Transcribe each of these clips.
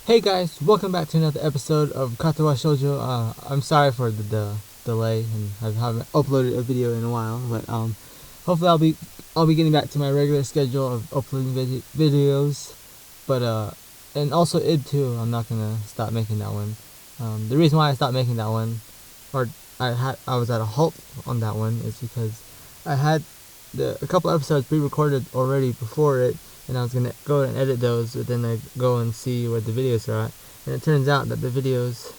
Hey guys, welcome back to another episode of Katawa Shoujo. I'm sorry for the delay, and I haven't uploaded a video in a while, but hopefully I'll be getting back to my regular schedule of uploading videos. But and also id2, I'm not gonna stop making that one. The reason why I stopped making that one, or I was at a halt on that one, is because I had a couple episodes pre-recorded already before it, and I was gonna go and edit those, but then I go and see where the videos are at, and it turns out that the videos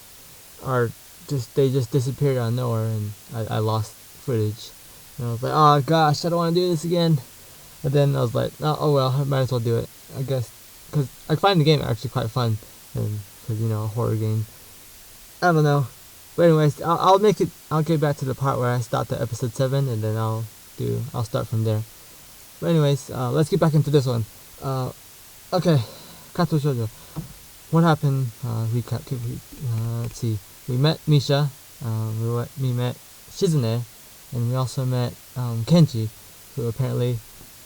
are just disappeared out of nowhere, and I lost footage. And I was like, oh gosh, I don't want to do this again. But then I was like, oh well, I might as well do it, I guess, because I find the game actually quite fun, and because a horror game. I don't know, but anyways, I'll get back to the part where I stopped at episode 7, and then I'll start from there. But anyways, let's get back into this one. Okay, Kato Shoujo. What happened? Recap. Let's see. We met Misha. We met Shizune, and we also met Kenji, who apparently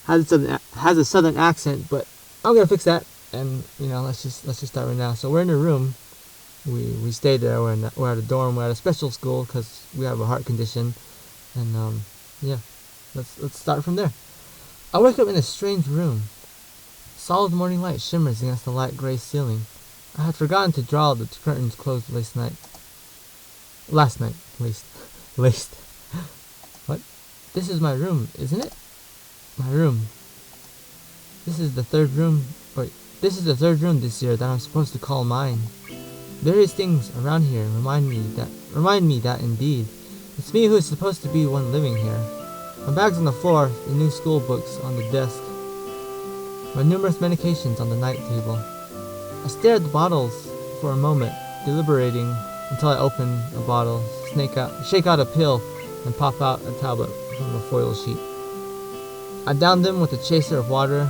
has a southern accent. But I'm gonna fix that. And let's just start right now. So we're in a room. We stayed there. We're at a dorm. We're at a special school because we have a heart condition. And yeah, let's start from there. I wake up in a strange room. Solid morning light shimmers against the light gray ceiling. I had forgotten to draw the curtains closed last night. Laced. What? This is my room, isn't it? My room. This is the third room. Wait, this is the third room this year that I'm supposed to call mine. Various things around here remind me that indeed, it's me who is supposed to be one living here. My bag's on the floor, the new school books on the desk, my numerous medications on the night table. I stare at the bottles for a moment, deliberating until I open a bottle, shake out a pill, and pop out a tablet from a foil sheet. I down them with a chaser of water,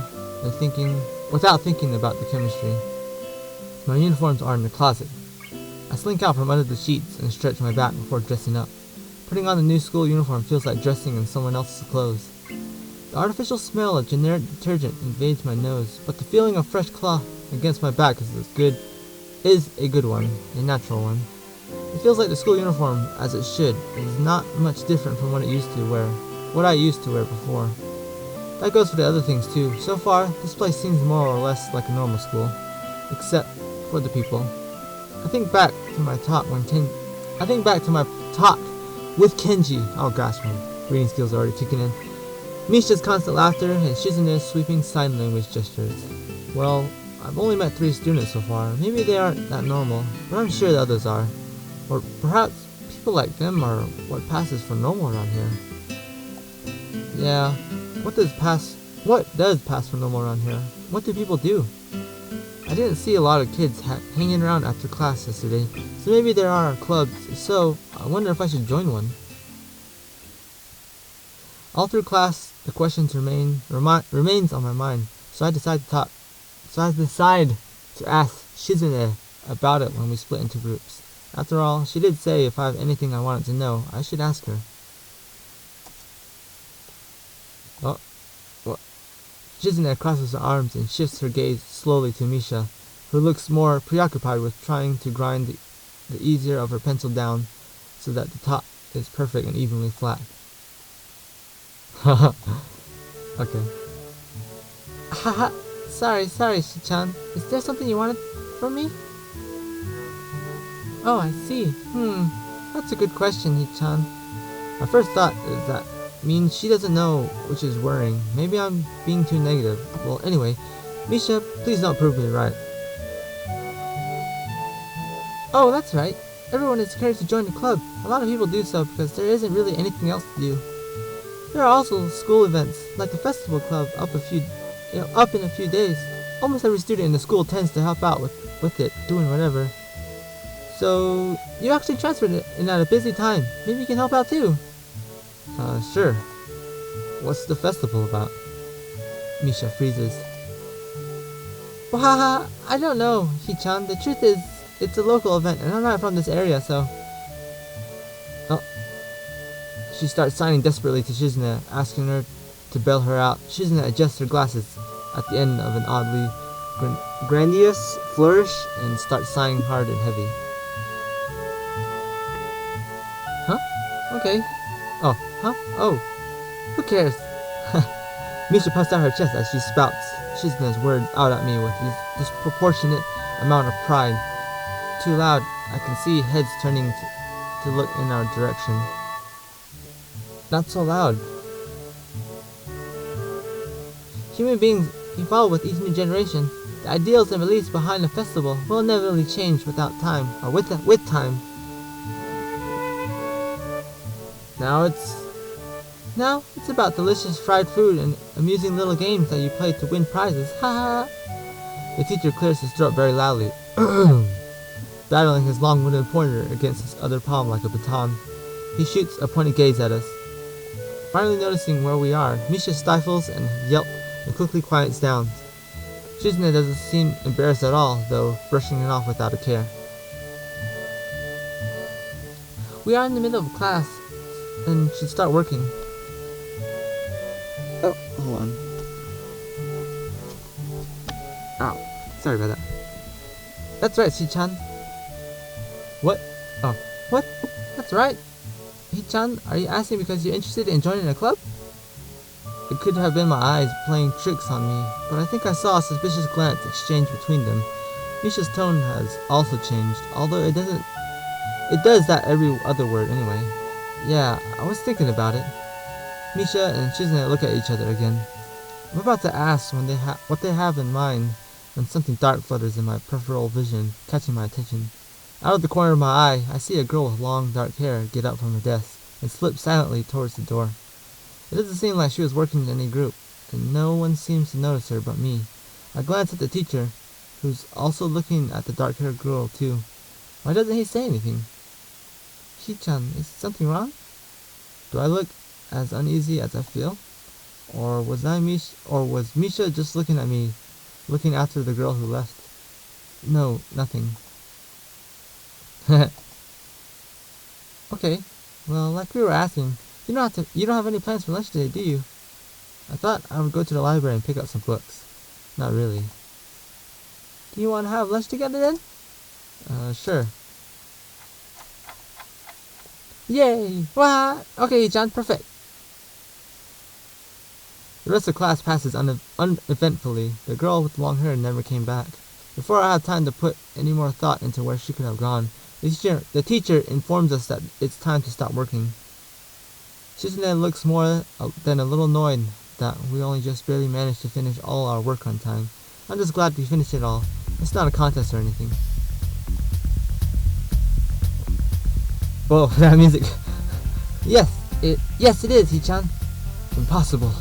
without thinking about the chemistry. My uniforms are in the closet. I slink out from under the sheets and stretch my back before dressing up. Putting on the new school uniform feels like dressing in someone else's clothes. The artificial smell of generic detergent invades my nose, but the feeling of fresh cloth against my back is a good one, a natural one. It feels like the school uniform, as it should. It is not much different from what I used to wear before. That goes for the other things too. So far, this place seems more or less like a normal school, except for the people. I think back to my talk with Kenji. Oh gosh, my reading skills are already kicking in. Misha's constant laughter and Shizune's sweeping sign language gestures. Well, I've only met 3 students so far. Maybe they aren't that normal, but I'm sure the others are. Or perhaps people like them are what passes for normal around here. Yeah, what does pass for normal around here? What do people do? I didn't see a lot of kids hanging around after class yesterday, so maybe there are clubs. If so, I wonder if I should join one. All through class, the questions remains on my mind, so I decide to ask Shizune about it when we split into groups. After all, she did say if I have anything I wanted to know, I should ask her. Oh, what? Shizune crosses her arms and shifts her gaze slowly to Misha, who looks more preoccupied with trying to grind the easier of her pencil down so that the top is perfect and evenly flat. Okay. Haha, sorry, Shi-chan. Is there something you wanted from me? Oh, I see. That's a good question, Hi-chan. My first thought is that means she doesn't know, which is worrying. Maybe I'm being too negative. Well, anyway, Misha, please don't prove me right. Oh, that's right. Everyone is encouraged to join the club. A lot of people do so because there isn't really anything else to do. There are also school events, like the festival club, up in a few days. Almost every student in the school tends to help out with it, doing whatever. So, you actually transferred it in at a busy time. Maybe you can help out too. Sure. What's the festival about? Misha freezes. Well, haha, I don't know, Hi-chan. The truth is, it's a local event, and I'm not from this area, so... Oh. She starts signing desperately to Shizune, asking her to bail her out. Shizune adjusts her glasses at the end of an oddly grandiose flourish and start sighing hard and heavy. Huh? Okay. Oh, huh? Oh. Who cares? Misha puffs out her chest as she spouts Shizune's words out at me with this disproportionate amount of pride. Too loud, I can see heads turning to look in our direction. Not so loud. Human beings evolve with each new generation. The ideals and beliefs behind a festival will inevitably change without time, or with time. Now it's about delicious fried food and amusing little games that you play to win prizes. Ha ha! The teacher clears his throat very loudly, battling his long-winded pointer against his other palm like a baton. He shoots a pointed gaze at us. Finally noticing where we are, Misha stifles and yelps and quickly quiets down. Shizune doesn't seem embarrassed at all, though, brushing it off without a care. We are in the middle of class and should start working. Oh, hold on. Ow, sorry about that. That's right, Shi-chan. What? Oh, what? That's right. Hi-chan, are you asking because you're interested in joining a club? It could have been my eyes playing tricks on me, but I think I saw a suspicious glance exchanged between them. Misha's tone has also changed, although it does that every other word anyway. Yeah, I was thinking about it. Misha and Shizune look at each other again. I'm about to ask what they have in mind when something dark flutters in my peripheral vision, catching my attention. Out of the corner of my eye, I see a girl with long dark hair get up from her desk and slip silently towards the door. It doesn't seem like she was working in any group, and no one seems to notice her but me. I glance at the teacher, who's also looking at the dark-haired girl too. Why doesn't he say anything? Shi-chan, is something wrong? Do I look as uneasy as I feel? Or was Misha just looking at me, looking after the girl who left? No, nothing. Okay, well, like we were asking, you don't have any plans for lunch today, do you? I thought I would go to the library and pick up some books. Not really. Do you want to have lunch together then? Sure. Yay! What? Okay, John, perfect. The rest of class passes uneventfully. The girl with the long hair never came back. Before I had time to put any more thought into where she could have gone, the teacher informs us that it's time to stop working. Shizune looks more than a little annoyed that we only just barely managed to finish all our work on time. I'm just glad we finished it all. It's not a contest or anything. Whoa, that music. Yes, it is, Hi-chan. Impossible.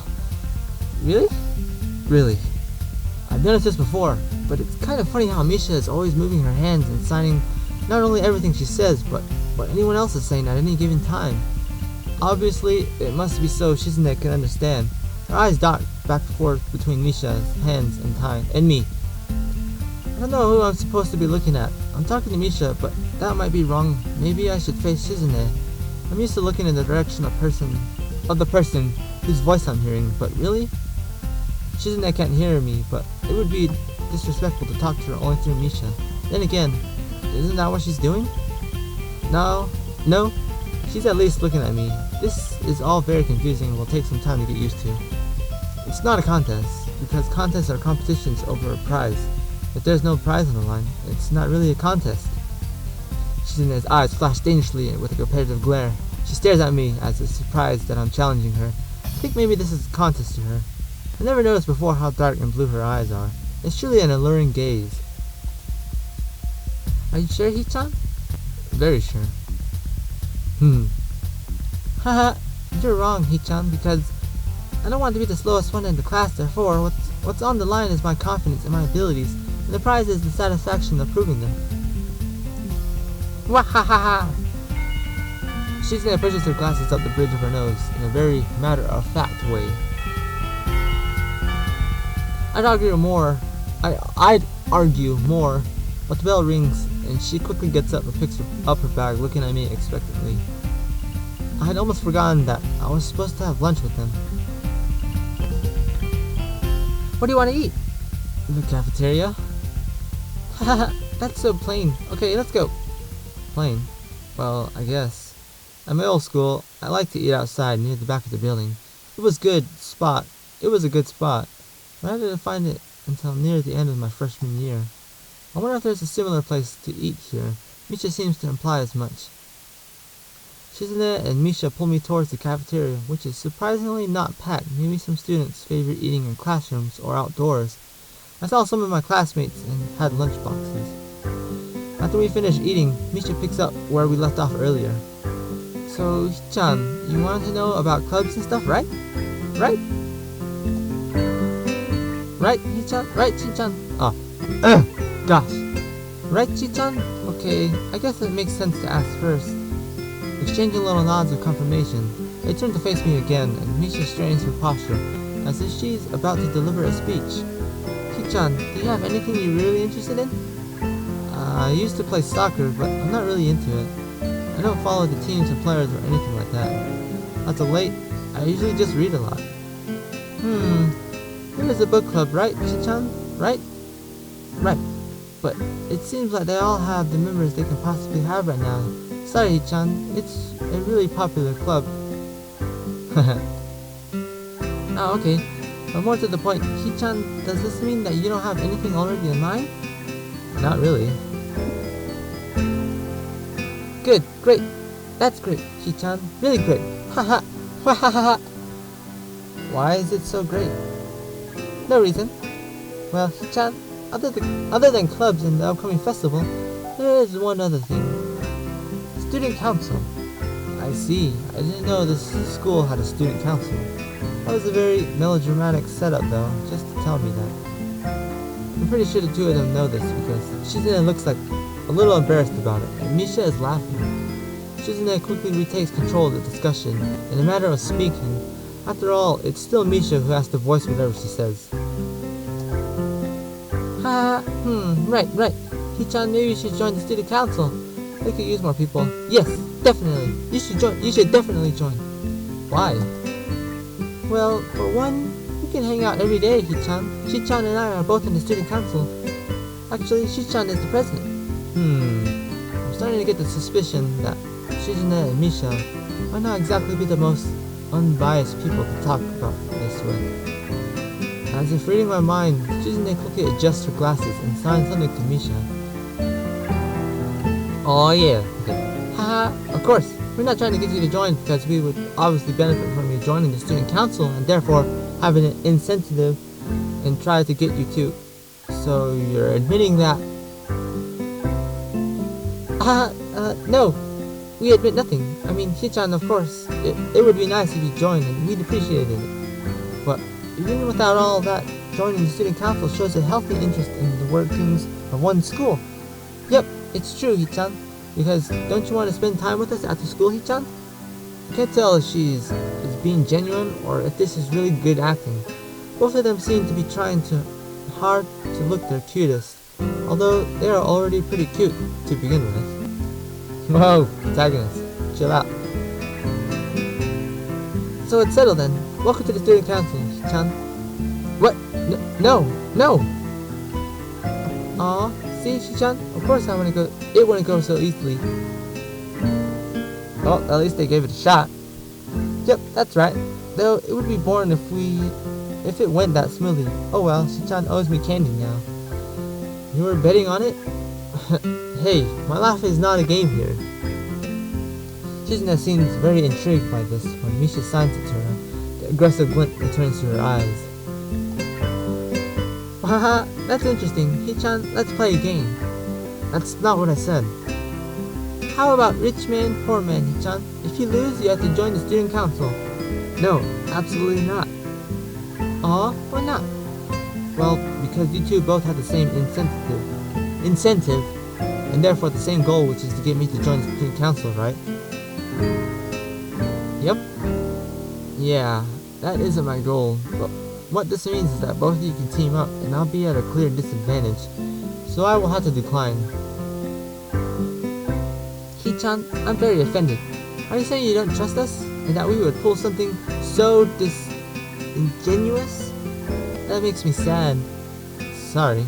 Really? Really. I've noticed this before, but it's kind of funny how Misha is always moving her hands and signing not only everything she says, but what anyone else is saying at any given time. Obviously, it must be so Shizune can understand. Her eyes dart back and forth between Misha's hands and me. I don't know who I'm supposed to be looking at. I'm talking to Misha, but that might be wrong. Maybe I should face Shizune. I'm used to looking in the direction of the person whose voice I'm hearing, but really? Shizune can't hear me, but it would be disrespectful to talk to her only through Misha. Then again, isn't that what she's doing? No, she's at least looking at me. This is all very confusing and will take some time to get used to. It's not a contest, because contests are competitions over a prize. If there's no prize on the line, it's not really a contest. Shizune's eyes flash dangerously with a competitive glare. She stares at me as if surprised that I'm challenging her. I think maybe this is a contest to her. I never noticed before how dark and blue her eyes are. It's truly an alluring gaze. Are you sure, Hi-chan? Very sure. Haha, you're wrong, Hi-chan, because I don't want to be the slowest one in the class, therefore what's on the line is my confidence in my abilities, and the prize is the satisfaction of proving them. Wahahaha! Shizune pushes her glasses up the bridge of her nose in a very matter-of-fact way. I'd argue more, but the bell rings, and she quickly gets up and picks up her bag, looking at me expectantly. I had almost forgotten that I was supposed to have lunch with them. What do you want to eat? The cafeteria? Haha, that's so plain. Okay, let's go. Plain? Well, I guess. At my old school, I liked to eat outside near the back of the building. It was a good spot, but I didn't find it until near the end of my freshman year. I wonder if there's a similar place to eat here. Misha seems to imply as much. Shizune and Misha pull me towards the cafeteria, which is surprisingly not packed. Maybe some students favor eating in classrooms or outdoors. I saw some of my classmates and had lunch boxes. After we finish eating, Misha picks up where we left off earlier. So, Hichan, you wanted to know about clubs and stuff, right? Right? Right, Hichan? Right, Hichan? Oh, gosh. Right, Hichan? Okay, I guess it makes sense to ask first. Exchanging little nods of confirmation, they turn to face me again, and Misha strains her posture, as if she's about to deliver a speech. Hichan, do you have anything you're really interested in? I used to play soccer, but I'm not really into it. I don't follow the teams and players or anything like that. As of late, I usually just read a lot. There is a book club, right, Hichan? Right? Right. But it seems like they all have the members they can possibly have right now. Sorry, Hichan, it's a really popular club. Oh, okay. But more to the point, Hichan, does this mean that you don't have anything already in mind? Not really. Good, great. That's great, Hichan. Really great. Haha. Wahahaha. Why is it so great? No reason. Well, Hichan, other than clubs and the upcoming festival, there is one other thing. Student council. I see. I didn't know this school had a student council. That was a very melodramatic setup though, just to tell me that. I'm pretty sure the two of them know this because Shizune looks like a little embarrassed about it, and Misha is laughing. Shizune quickly retakes control of the discussion in a matter of speaking. After all, it's still Misha who has to voice whatever she says. Right. Hichan, maybe you should join the student council. They could use more people. Yes, definitely. You should definitely join. Why? Well, for one, we can hang out every day, Hichan. Hichan and I are both in the student council. Actually, Hichan is the president. I'm starting to get the suspicion that Shizune and Misha might not exactly be the most unbiased people to talk about this with. As if reading my mind, Shizune quickly adjusts her glasses and signs something to Misha. Oh yeah, okay. Haha, of course. We're not trying to get you to join because we would obviously benefit from you joining the student council and therefore having an incentive and try to get you to. So you're admitting that? No. We admit nothing. I mean, Hichan, of course, it would be nice if you joined and we'd appreciate it. But even without all that, joining the student council shows a healthy interest in the workings of one's school. Yep, it's true, Hichan. Because don't you want to spend time with us after school, Hichan? I can't tell if she's being genuine or if this is really good acting. Both of them seem to be trying hard to look their cutest, although they are already pretty cute to begin with. Whoa, protagonist, chill out. So it's settled then. Welcome to the student council, Hichan. What? No. Aw, see, Hichan? Of course I want to go. It wouldn't go so easily. Well, at least they gave it a shot. Yep, that's right. Though it would be boring if it went that smoothly. Oh well, Hichan owes me candy now. You were betting on it? Hey, my life is not a game here. Shizune seems very intrigued by this when Misha signs it to her. The aggressive glint returns to her eyes. Haha, that's interesting. Hichan, let's play a game. That's not what I said. How about rich man, poor man, Hichan? If you lose, you have to join the student council. No, absolutely not. Aw, why not? Well, because you two both have the same incentive, and therefore the same goal, which is to get me to join the student council, right? Yep. Yeah, that isn't my goal, but what this means is that both of you can team up, and I'll be at a clear disadvantage, so I will have to decline. Hichan, I'm very offended. Are you saying you don't trust us, and that we would pull something so disingenuous? That makes me sad. sorry.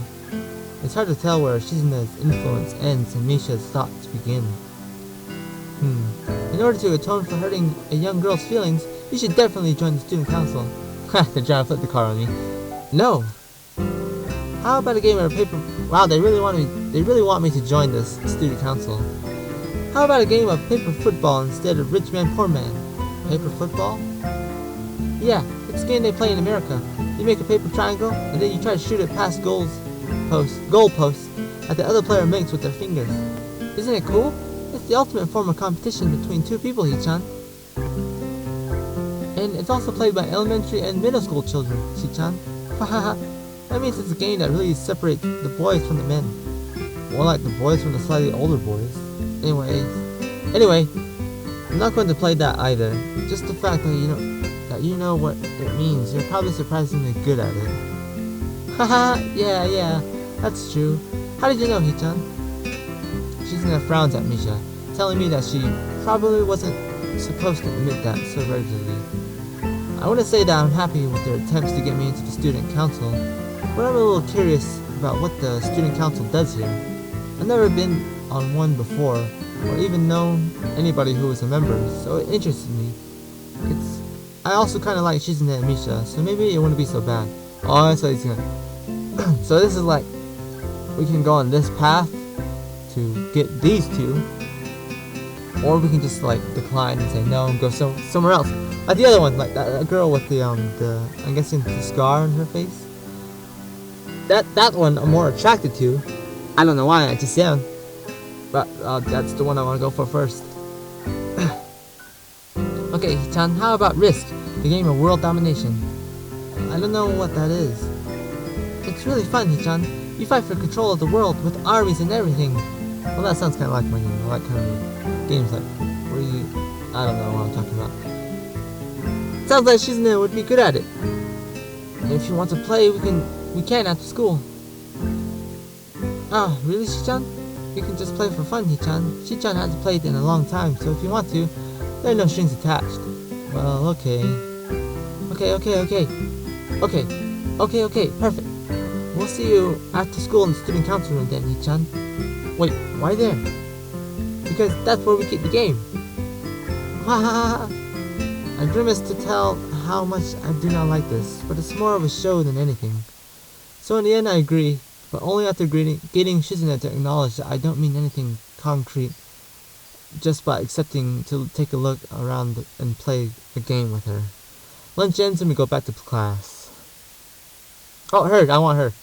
It's hard to tell where Shizune's influence ends and Misha's thoughts begin. In order to atone for hurting a young girl's feelings, you should definitely join the student council. Ha, they're trying to flip the car on me. No! How about a game of paper... Wow, they really want me to join this student council. How about a game of paper football instead of rich man, poor man? Paper football? Yeah, it's a game they play in America. You make a paper triangle, and then you try to shoot it past goal posts that the other player makes with their fingers. Isn't it cool? It's the ultimate form of competition between two people, Hichan. And it's also played by elementary and middle school children, Hichan. Hahaha. That means it's a game that really separates the boys from the men. More like the boys from the slightly older boys. Anyway, I'm not going to play that either. Just the fact that you know what it means. You're probably surprisingly good at it. Haha, yeah, that's true. How did you know, Hichan? Shizune frowns at Misha, telling me that she probably wasn't supposed to admit that so regularly. I wouldn't say that I'm happy with their attempts to get me into the student council, but I'm a little curious about what the student council does here. I've never been on one before, or even known anybody who was a member, so it interested me. I also kind of like Shizune and Misha, so maybe it wouldn't be so bad. Oh, so he's gonna... So this is like, we can go on this path to get these two, or we can just like decline and say no and go somewhere else. Like the other one, like that girl with the I'm guessing the scar on her face. That one I'm more attracted to. I don't know why, I just am. But that's the one I want to go for first. Okay, Hichan, how about Risk, the game of world domination? I don't know what that is. It's really fun, Hichan. You fight for control of the world with armies and everything. Well, that sounds kind of like my game. I like kind of games like where you... I don't know what I'm talking about. Sounds like Shizune would be good at it. And if you want to play, we can after school. Ah, really, Shichan? You can just play for fun, Hichan. Shichan hasn't played in a long time, so if you want to, there are no strings attached. Well, okay. Okay, perfect. We'll see you after school in the student council room then, Hichan. Wait, why there? Because that's where we keep the game. Ha ha ha! I grimace to tell how much I do not like this, but it's more of a show than anything. So in the end I agree, but only after getting Shizune to acknowledge that I don't mean anything concrete, just by accepting to take a look around and play a game with her. Lunch ends and we go back to class. Oh, her! I want her!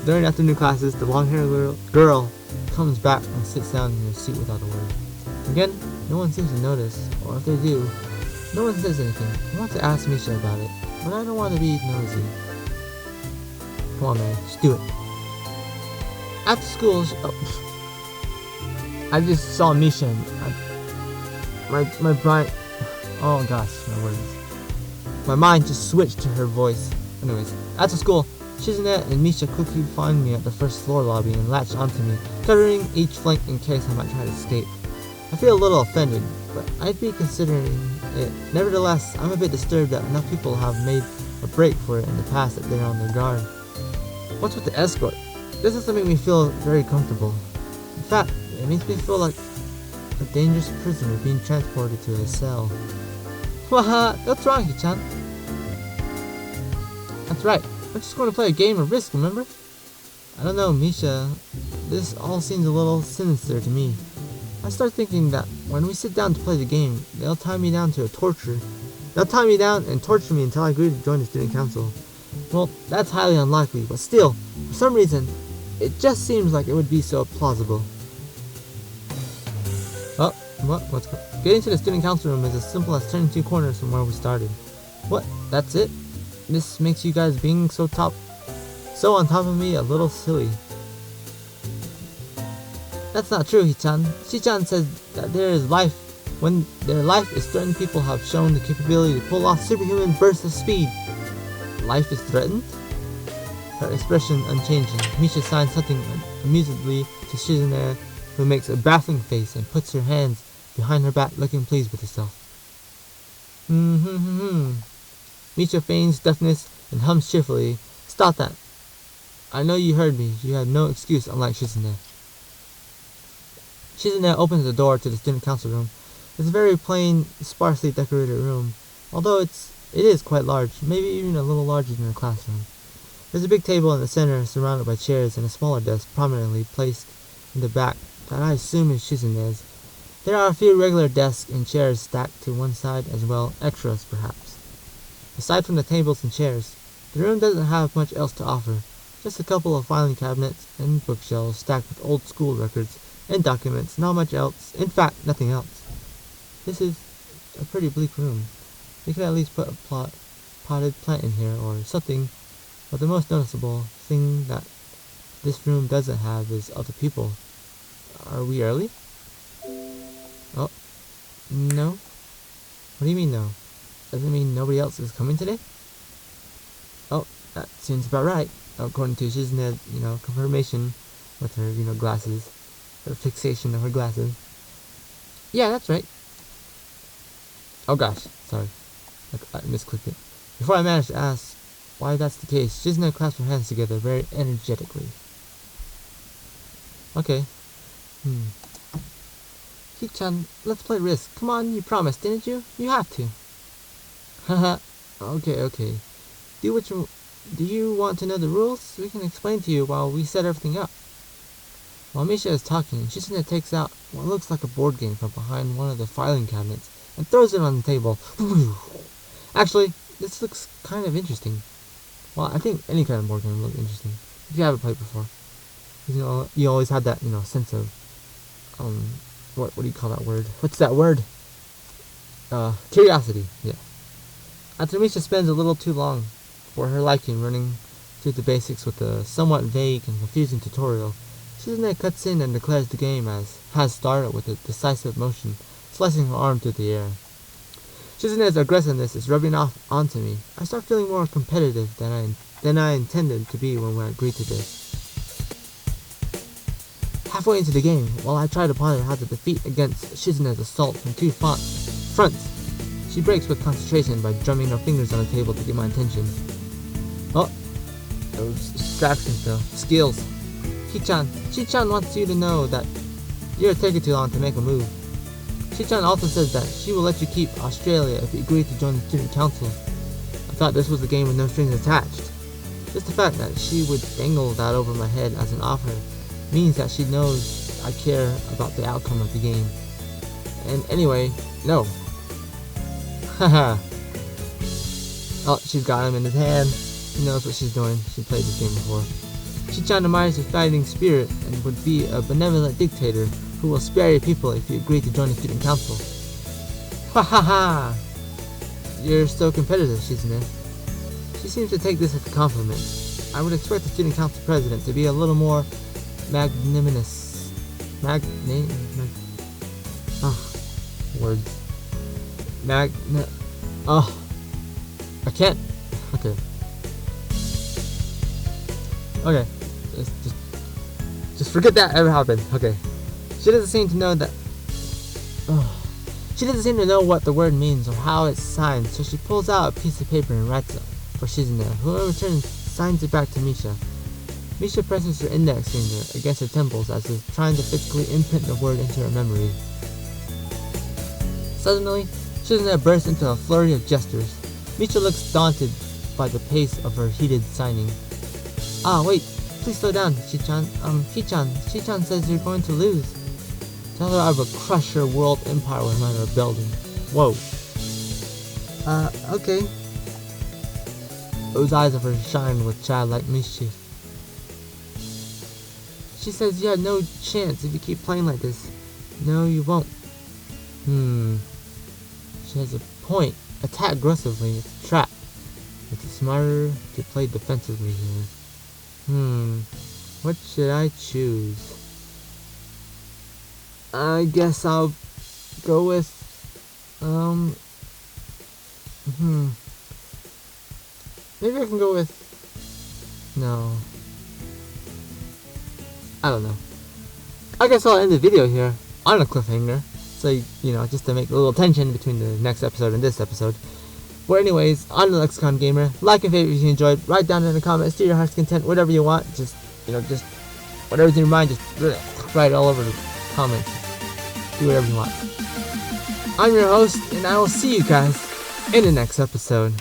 During afternoon classes, the long-haired girl comes back and sits down in her seat without a word. Again, no one seems to notice, or if they do, no one says anything. I want to ask Misha about it, but I don't want to be nosy. Come on, man, just do it. After school, I just saw Misha and my brain... Oh gosh, my words. My mind just switched to her voice. Anyways, after school, Shizune and Misha quickly find me at the first floor lobby and latch onto me, covering each flank in case I might try to escape. I feel a little offended, but I'd be considering it. Nevertheless, I'm a bit disturbed that enough people have made a break for it in the past that they're on their guard. What's with the escort? This doesn't make me feel very comfortable. In fact, it makes me feel like a dangerous prisoner being transported to a cell. Haha, what's wrong, Hichan? That's right, we're just going to play a game of Risk, remember? I don't know, Misha. This all seems a little sinister to me. I start thinking that when we sit down to play the game, they'll tie me down to a torture. They'll tie me down and torture me until I agree to join the student council. Well, that's highly unlikely, but still, for some reason, it just seems like it would be so plausible. Oh, what's going on? Getting to the student council room is as simple as turning 2 corners from where we started. What? That's it? This makes you guys being so on top of me a little silly. That's not true, Hichan. Shichan says that when their life is threatened, people have shown the capability to pull off superhuman bursts of speed. Life is threatened? Her expression unchanging. Misha signs something amusedly to Shizune, who makes a baffling face and puts her hands behind her back, looking pleased with herself. Misha feigns deafness and hums cheerfully, "Stop that. I know you heard me. You had no excuse, unlike Shizune." Shizune opens the door to the student council room. It's a very plain, sparsely decorated room, although it is quite large, maybe even a little larger than a classroom. There's a big table in the center, surrounded by chairs, and a smaller desk prominently placed in the back that I assume is Shizune's. There are a few regular desks and chairs stacked to one side as well, extras perhaps. Aside from the tables and chairs, the room doesn't have much else to offer, just a couple of filing cabinets and bookshelves stacked with old school records and documents, not much else, in fact, nothing else. This is a pretty bleak room. They could at least put a potted plant in here or something, but the most noticeable thing that this room doesn't have is other people. Are we early? Oh, no? What do you mean no? Doesn't it mean nobody else is coming today? Oh, that seems about right, according to Shizune's, confirmation with her, glasses, her fixation of her glasses. Yeah, that's right. Oh gosh, sorry. I misclicked it. Before I managed to ask why that's the case, Shizune clasped her hands together very energetically. Okay. Hee-chan, let's play Risk. Come on, you promised, didn't you? You have to. Haha. Okay. Do you want to know the rules? We can explain to you while we set everything up. While Misha is talking, Shizune takes out what looks like a board game from behind one of the filing cabinets and throws it on the table. Actually, this looks kind of interesting. Well, I think any kind of board game looks interesting if you haven't played before. You always had that, sense of, what do you call that word? What's that word? Curiosity. Yeah. After Misha spends a little too long for her liking running through the basics with a somewhat vague and confusing tutorial, Shizune cuts in and declares the game has started with a decisive motion, slicing her arm through the air. Shizune's aggressiveness is rubbing off onto me. I start feeling more competitive than I intended to be when we agreed to this. Halfway into the game, while I try to ponder how to defeat against Shizune's assault from two fronts, she breaks with concentration by drumming her fingers on the table to get my attention. Oh, those distractions though. Skills. Shi-chan wants you to know that you're taking too long to make a move. Shi-chan also says that she will let you keep Australia if you agree to join the student council. I thought this was a game with no strings attached. Just the fact that she would dangle that over my head as an offer means that she knows I care about the outcome of the game. And anyway, no. Haha. Oh, she's got him in his hand. She knows what she's doing. She played this game before. Shi-chan admires your fighting spirit and would be a benevolent dictator who will spare your people if you agree to join the student council. Ha ha ha! You're so competitive, Shizune. She seems to take this as a compliment. I would expect the student council president to be a little more magnanimous. Words. I can't. Okay. Okay. Just forget that ever happened. Okay. She doesn't seem to know that. She doesn't seem to know what the word means or how it's signed, so she pulls out a piece of paper and writes it for Shizune, who in return signs it back to Misha. Misha presses her index finger against her temples as if trying to physically imprint the word into her memory. Suddenly, Shizune bursts into a flurry of gestures. Misha looks daunted by the pace of her heated signing. Wait, please slow down, Shi-chan. Shi-chan says you're going to lose. Tell her I will crush her world empire with my rebellion. Whoa. Okay. Those eyes of hers shine with childlike mischief. She says you have no chance if you keep playing like this. No, you won't. She has a point. Attack aggressively. It's a trap. It's smarter to play defensively here. What should I choose? I guess I'll go with, maybe I can go with, no, I don't know. I guess I'll end the video here on a cliffhanger, so, just to make a little tension between the next episode and this episode. But anyways, on the Lexicon Gamer, like and favorite if you enjoyed, write down in the comments to your heart's content, whatever you want, just whatever's in your mind, just write it all over the comments. Do whatever you want. I'm your host, and I will see you guys in the next episode.